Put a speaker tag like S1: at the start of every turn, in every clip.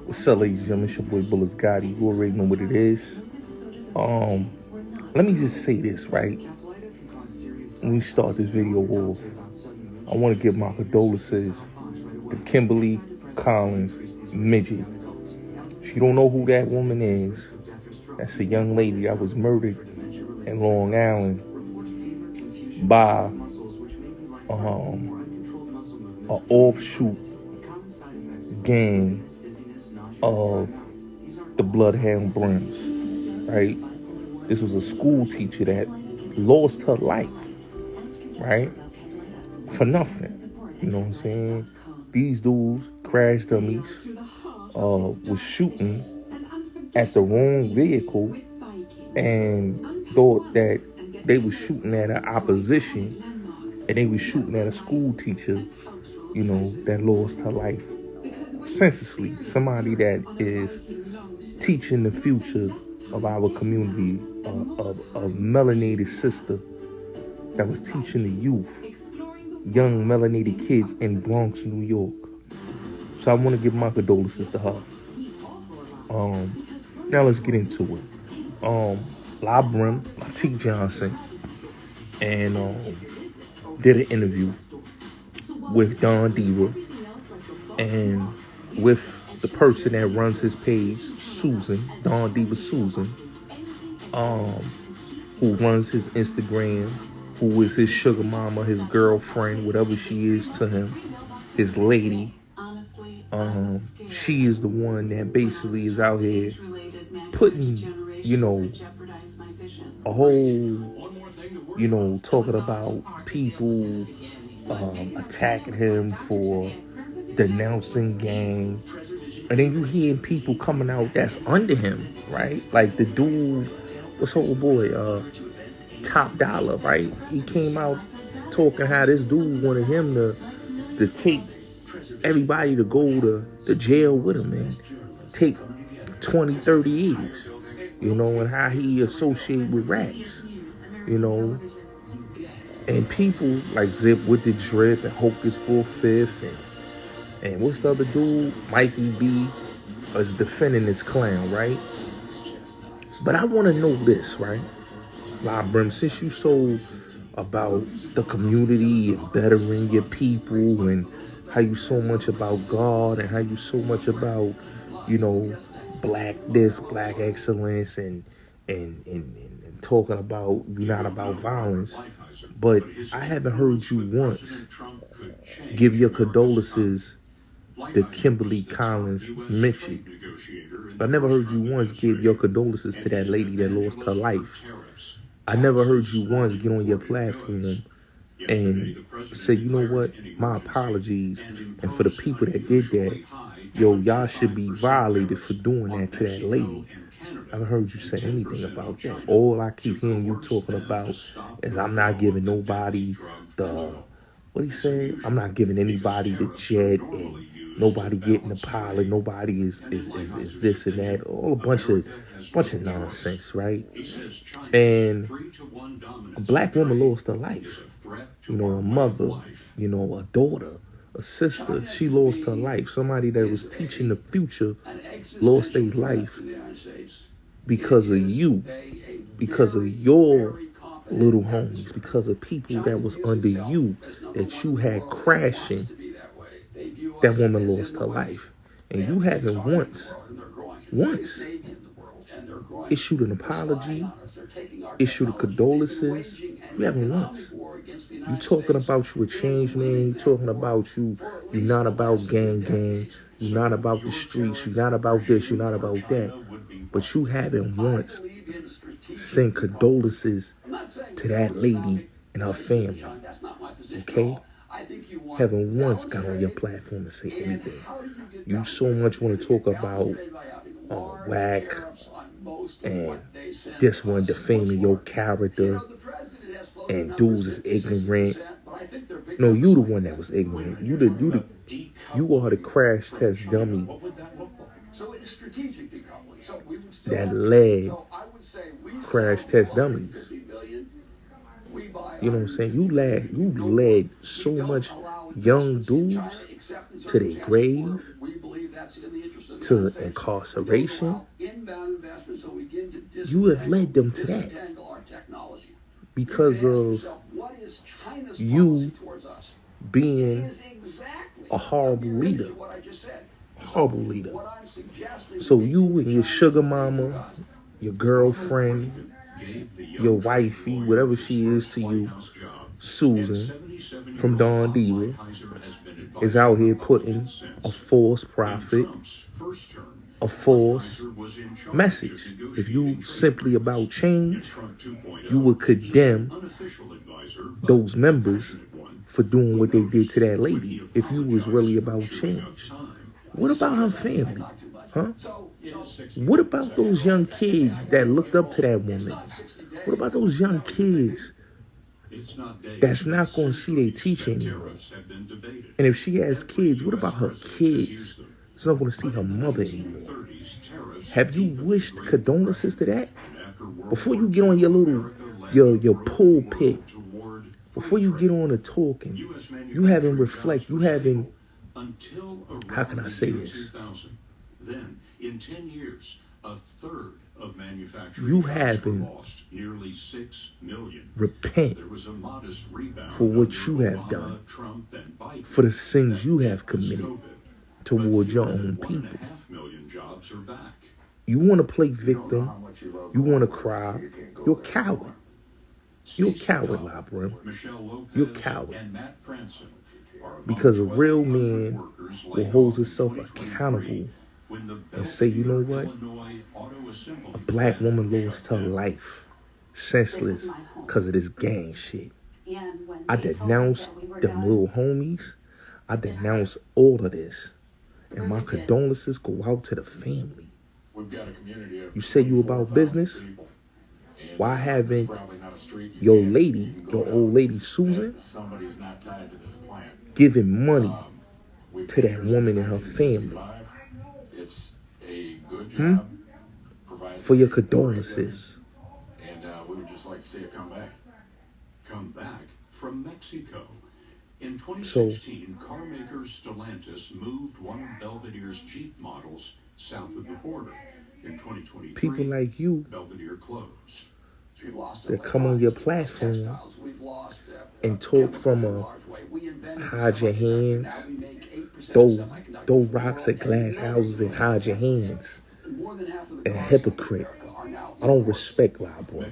S1: What's up, ladies and gentlemen? It's your boy Bullets Gotti. You already know what it is. Um, Let me just say this, right? When we start this video off, I want to give my condolences to Kimberly Collins Midget. If you don't know who that woman is, that's a young lady that was murdered in Long Island by an offshoot gang of the Bloodhound Brims, right? This was a school teacher that lost her life, right? For nothing. You know what I'm saying? These dudes, crash dummies, was shooting at the wrong vehicle and thought that they were shooting at an opposition and they were shooting at a school teacher, you know, that lost her life senselessly. Somebody that is teaching the future of our community, a melanated sister that was teaching the youth, young melanated kids in Bronx, New York. So I want to give my condolences to her. Now let's get into it. Brim, T. Johnson, and did an interview with Don Diva and with the person that runs his page, Susan, Don Diva Susan, who runs his Instagram, who is his sugar mama, his girlfriend, whatever she is to him, his lady. She is the one that basically is out here putting, you know, a whole, you know, talking about people attacking him for denouncing gang. And then you hear people coming out that's under him, right? Like the dude, what's old boy, Top Dollar, right? He came out talking how this dude wanted him to take everybody to go to jail with him and take 20, 30 years, you know, and how he associated with rats, you know. And people like Zip with the Drip and Hocus for Fifth and what's the other dude? Mikey B is defending this clown, right? But I want to know this, right? Brim, since you so about the community and bettering your people and how you so much about God and how you so much about, you know, black this, black excellence and talking about you're not about violence, but I haven't heard you once give your condolences to Kimberly Collins Mitchell. I never heard you once give your condolences to that lady that lost her life. I never heard you once get on your platform and say, you know what, my apologies. And for the people that did that, yo, y'all should be violated for doing that to that lady. I haven't heard you say anything about that. All I keep hearing you talking about is I'm not giving nobody the, what he said? I'm not giving anybody the jet and nobody getting the pilot. Nobody is this and that. All a bunch of nonsense, right? And a black woman lost her life. You know, a mother, you know, a daughter, a sister. She lost her life. Somebody that was teaching the future lost their life because of you, because of your little homies, because of people that was under you that you had crashing. That woman lost her life. And you haven't once issued an apology, issued a condolences. You haven't once. You talking about you a changed man. You talking about you're not about gang. You're not about the streets. You're not about this. You're not about that. But you haven't once sent condolences to that lady and her family. Okay? Haven't once got on your platform to say anything. You so much want to talk about whack and this one defaming your character and dudes is ignorant. No, you the one that was ignorant. You are the crash test dummy that led crash test dummies. You know what I'm saying? You led so much young dudes to their grave, to incarceration. You have led them to that because of you being a horrible leader. Horrible leader. So you and your sugar mama, your girlfriend, your wifey, whatever she is to you, Susan from Dawn Diva, is out here putting a false prophet, a false message. If you simply about change, you would condemn those members for doing what they did to that lady. If you was really about change, what about her family? Huh? What about those young kids that looked up to that woman? What about those young kids that's not going to see their teacher anymore? And if she has kids, what about her kids? She's not going to see her mother anymore. Have you wished condolences to that? Before you get on your pulpit, before you get on the talking, you haven't reflected, you haven't, how can I say this? Then, in 10 years, a third of manufacturing you haven't lost nearly 6 million. Repent for what you have done, for the sins you have committed towards your own people. You want to play victim, you want to cry, you're a coward. You're a coward, Brim. You're a coward. Because a real man will hold himself accountable and say, you know what? A black woman lost her life senseless because of this gang shit. I denounce them little homies. I denounce all of this. And my condolences go out to the family. You say you about business? Why haven't your old lady Susan, giving money to that woman and her family? For your condolences. And we would just like to see it come back. Come back from Mexico. In 2016, car maker Stellantis moved one of Belvedere's Jeep models south of the border. In 2023, people like you that come on your platform and talk from a hide your hands, throw rocks at glass houses and hide your hands. A hypocrite. I don't respect Brim.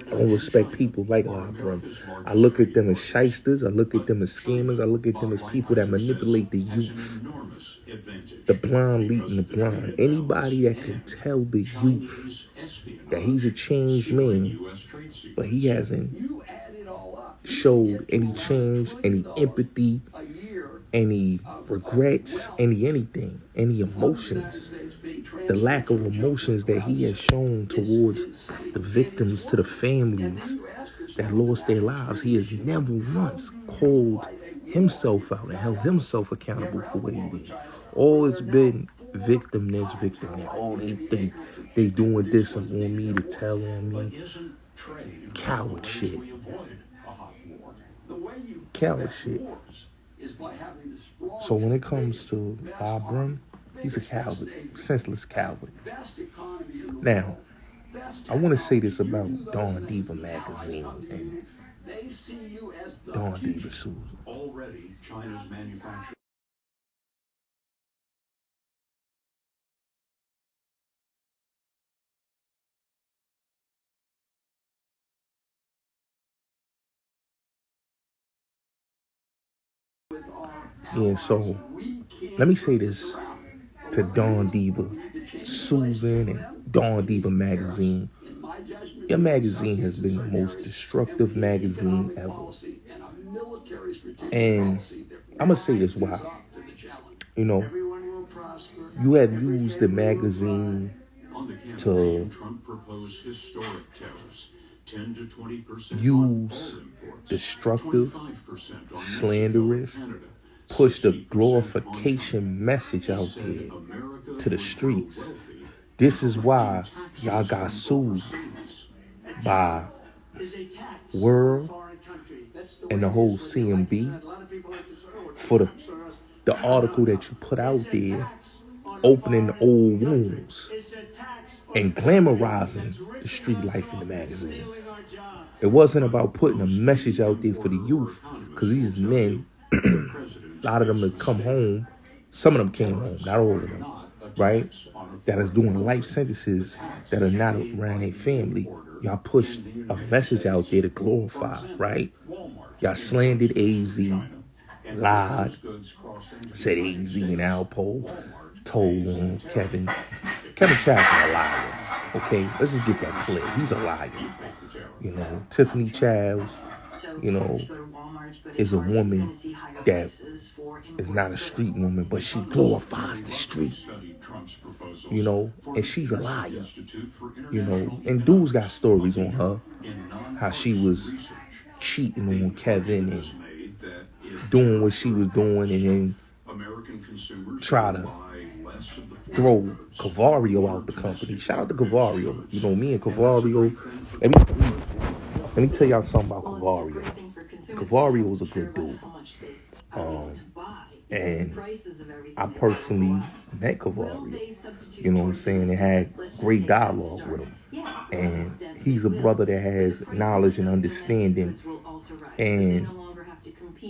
S1: I don't respect people like Brim. I look at them as shysters. I look at them as scammers. I look at them as people that manipulate the youth. The blind leading the blind. Anybody that can tell the youth that he's a changed man, but he hasn't showed any change, any empathy, any regrets, anything, any emotions. The lack of emotions that he has shown towards the victims, to the families that lost their lives. He has never once called himself out and held himself accountable for what he did. All it's been victim this, victim that. Oh, they think they doing this on me to tell on me. Coward shit. Coward shit. So when it comes to Brim, he's a coward, senseless coward. Now, I want to say this about Dawn Diva Magazine and Dawn Diva Susan. Already, China's manufacturing. Yeah, so let me say this to Dawn Diva Susan and Dawn Diva Magazine. Your magazine has been the most destructive magazine ever. And I'm going to say this why. You know, you have used the magazine to use destructive, slanderous, push the glorification message out there to the streets. This is why y'all got sued by World and the whole CMB for the article that you put out there, opening the old wounds and glamorizing the street life in the magazine. It wasn't about putting a message out there for the youth, because these men, a lot of them have come home. Some of them came home, not all of them, right? That is doing life sentences that are not around their family. Y'all pushed a message out there to glorify, right? Y'all slandered AZ, lied, said AZ and Alpo told on Kevin. Kevin Child's a liar. Okay, let's just get that clear. He's a liar. You know, Tiffany Childs, you know, is a woman that is not a street woman, but she glorifies the street. You know, and she's a liar. You know, and dudes got stories on her, how she was cheating on Kevin and doing what she was doing, and then try to throw Cavario out the company. Shout out to Cavario. You know, me and Cavario. Let me tell y'all something about Cavario. Cavario was a good dude. And I personally met Cavario. You know what I'm saying? And had great dialogue with him. And he's a brother that has knowledge and understanding. And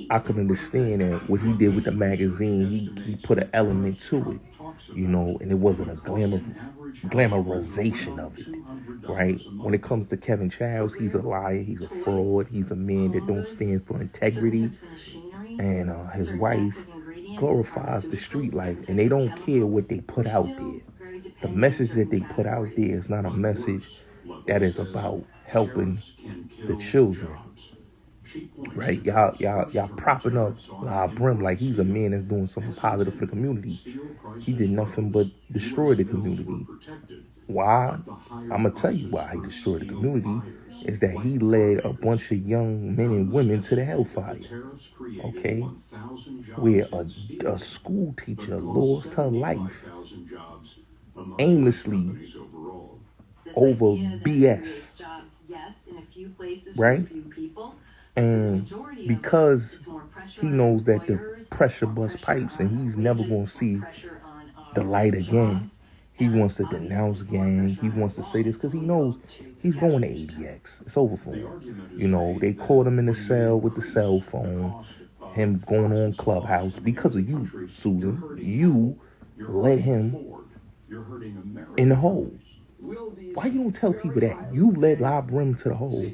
S1: I could understand that what he did with the magazine, he put an element to it, you know, and it wasn't a glamorization of it, right? When it comes to Kevin Childs, he's a liar, he's a fraud, he's a man that don't stand for integrity, and his wife glorifies the street life, and they don't care what they put out there. The message that they put out there is not a message that is about helping the children. Right, y'all propping up Brim like he's a man that's doing something positive for the community. He did nothing but destroy the community. Why? I'm gonna tell you why he destroyed the community. Is that he led a bunch of young men and women to the hellfire. Okay, where a school teacher lost her life aimlessly over BS. Right? And because he knows that the pressure bust pipes and he's never going to see the light again, he wants to denounce gang. He wants to say this because he knows he's going to ADX. It's over for him. You know, they caught him in the cell with the cell phone, him going on Clubhouse because of you, Susan. You let him in the hole. Why you don't tell people that? You led Brim to the hole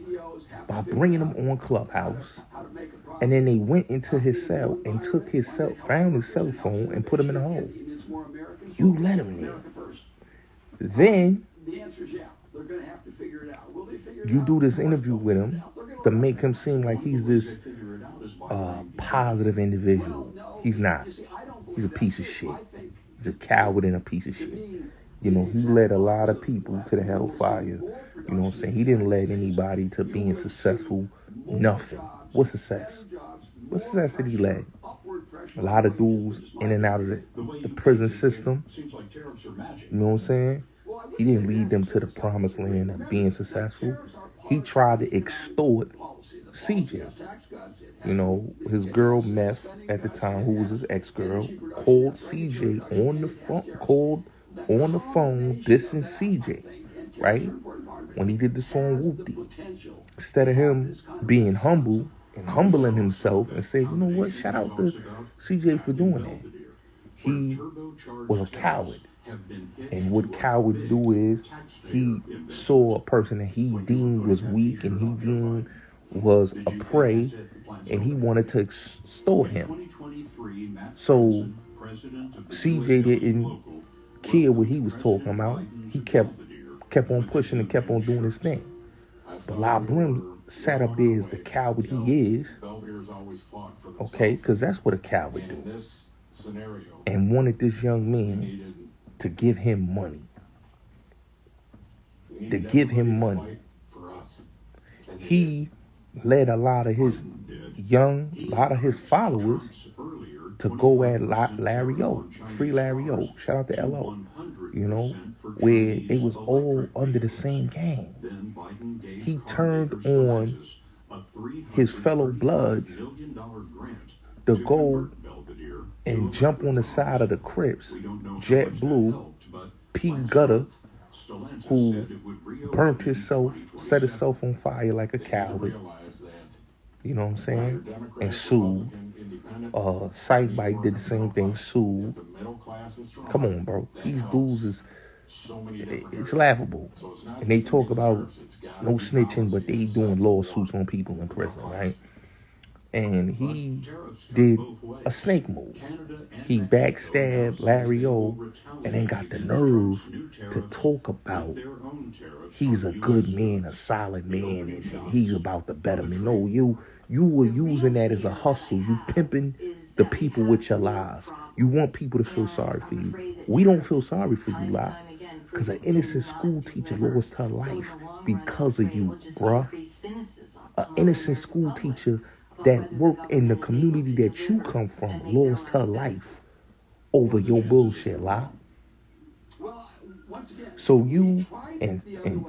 S1: by bringing him on Clubhouse, and then they went into his cell and took his cell, found his cell phone and put him in the hole. You let him there. Then you do this interview with him to make him seem like he's this positive individual. He's not. He's a piece of shit. He's a coward and a piece of shit. You know, he led a lot of people to the hellfire. You know what I'm saying? He didn't lead anybody to being successful. Nothing. What success? What success did he lead? A lot of dudes in and out of the prison system. You know what I'm saying? He didn't lead them to the promised land of being successful. He tried to extort CJ. You know, his girl Meth at the time, who was his ex-girl, called CJ on the phone, dissing CJ, right? When he did the song Whoopty. Instead of him being humble and humbling himself and say, you know what, shout out to CJ for doing that. He was a coward. And what cowards do is he saw a person that he deemed was weak and he deemed was a prey, and he wanted to extort him. So CJ didn't care what he was talking about. He kept on pushing and kept on doing his thing. But Brim sat up there as the coward he is, okay, because that's what a coward do, and wanted this young man to give him money. He led a lot of his followers to go at Larry O, free Larry O. Shout out to LO. You know, where they was all under the same gang. He turned on his fellow bloods to go and jump on the side of the Crips, Jet Blue, P. Gutter, who burnt himself, set himself on fire like a coward, you know what I'm saying, and sued. Sidebite did the same thing, sued. Come on, bro. These dudes it's laughable. And they talk about no snitching, but they doing lawsuits on people in prison, right? And he did a snake move. He backstabbed Larry O and then got the nerve to talk about he's a good man, a solid man, and he's about the betterment. No, you were using that as a hustle. You pimping the people with your lies. You want people to feel sorry for you. We don't feel sorry for you, lie. Because an innocent school teacher lost her life because of you, bruh. An innocent school teacher that worked in the community that you come from lost her life over your bullshit, lie. So you and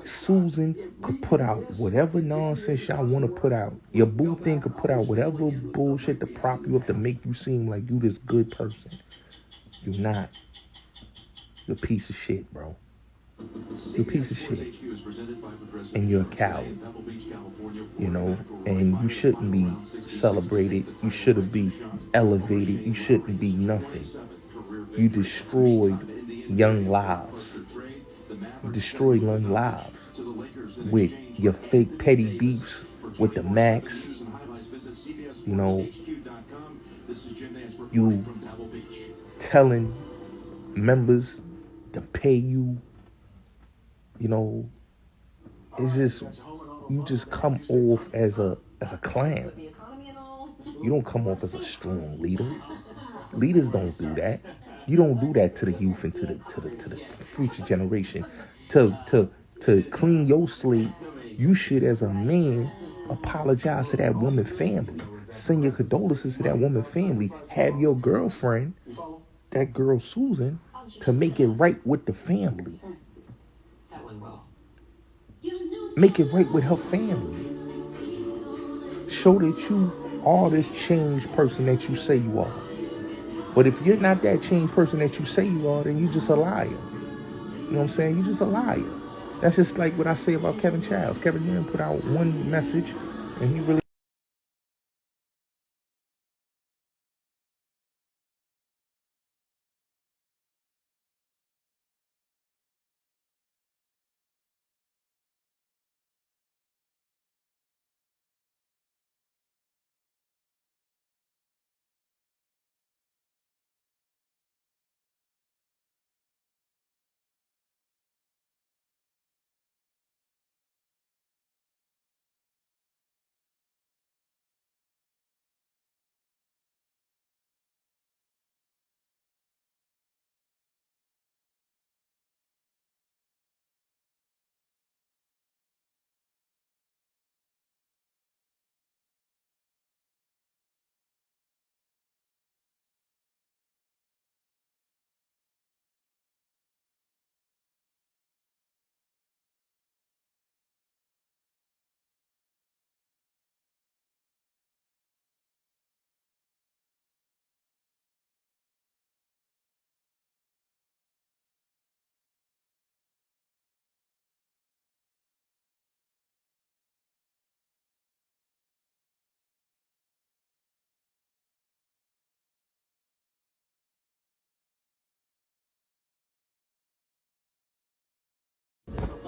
S1: Susan could put out whatever nonsense y'all want to put out. Your boo thing could put out whatever bullshit to prop you up to make you seem like you this good person. You're not. You're a piece of shit, bro. You're a piece of shit. And you're a coward. You know, and you shouldn't be celebrated. You shouldn't be elevated. You shouldn't be nothing. You destroyed young lives. You destroyed young lives with your fake petty beefs with the Max. You know, you telling members to pay you. You know, it's just, you just come off as a clown. You don't come off as a strong leader. Leaders don't do that. You don't do that to the youth and to the future generation. To clean your slate, you should, as a man, apologize to that woman's family. Send your condolences to that woman's family. Have your girlfriend, that girl Susan, to make it right with the family. Make it right with her family. Show that you are this changed person that you say you are. But if you're not that changed person that you say you are, then you're just a liar. You know what I'm saying? You're just a liar. That's just like what I say about Kevin Childs. Kevin Childs put out one message, and he really...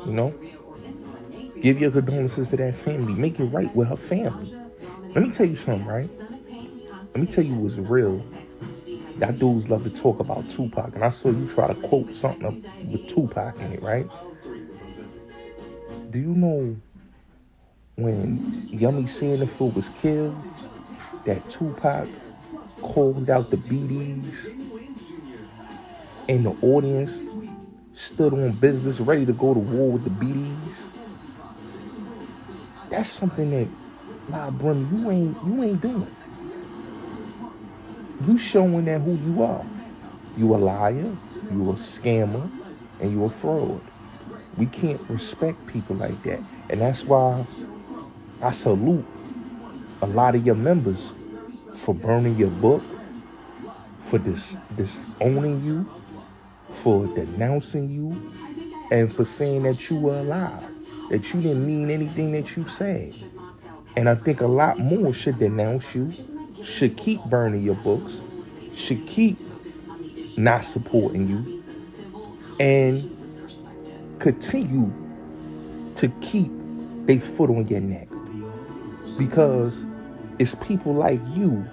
S1: You know, give your condolences to that family. Make it right with her family. Let me tell you something, right? Let me tell you what's real. Y'all dudes love to talk about Tupac, and I saw you try to quote something with Tupac in it, right? Do you know when Yummy Sandiford was killed, that Tupac called out the BDs, and the audience stood on business, ready to go to war with the BDs? That's something that, nah, Brim, you ain't doing. You showing that who you are. You a liar, you a scammer, and you a fraud. We can't respect people like that. And that's why I salute a lot of your members for burning your book, for disowning you, for denouncing you, and for saying that you were alive, that you didn't mean anything that you said. And I think a lot more should denounce you, should keep burning your books, should keep not supporting you, and continue to keep a foot on your neck. Because it's people like you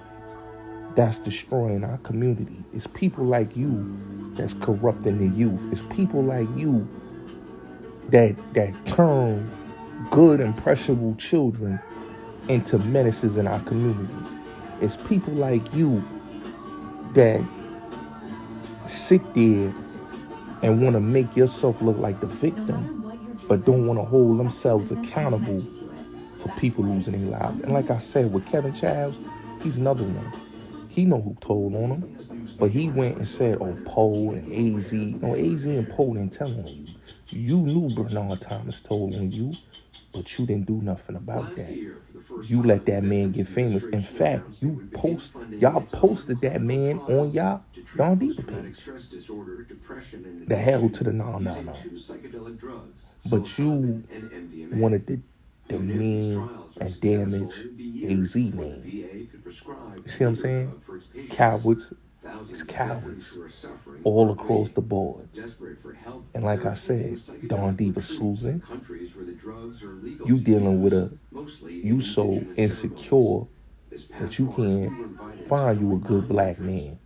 S1: that's destroying our community. It's people like you that's corrupting the youth. It's people like you that turn good, impressionable children into menaces in our community. It's people like you that sit there and want to make yourself look like the victim, but don't want to hold themselves accountable for people losing their lives. And like I said, with Kevin Childs, he's another one. He know who told on him, but he went and said, oh, Poe and AZ. No, AZ and Poe didn't tell on you. You knew Bernard Thomas told on you, but you didn't do nothing about that. You let that man get famous. In fact, y'all posted that man on y'all Don Diva page. The hell to the no. But you wanted to demean and damage AZ name. You see what I'm saying? Cowards. It's cowards all across the board. And like I said, Don Diva Susan, you dealing with you so insecure that you can't find you a good black man.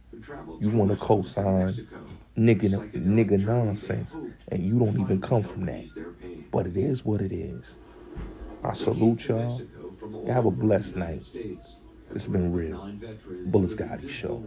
S1: You want to co-sign nigga nonsense, and you don't even come from that. But it is what it is. I salute y'all. Have a blessed night. It's been real. Bullets Gotti Show.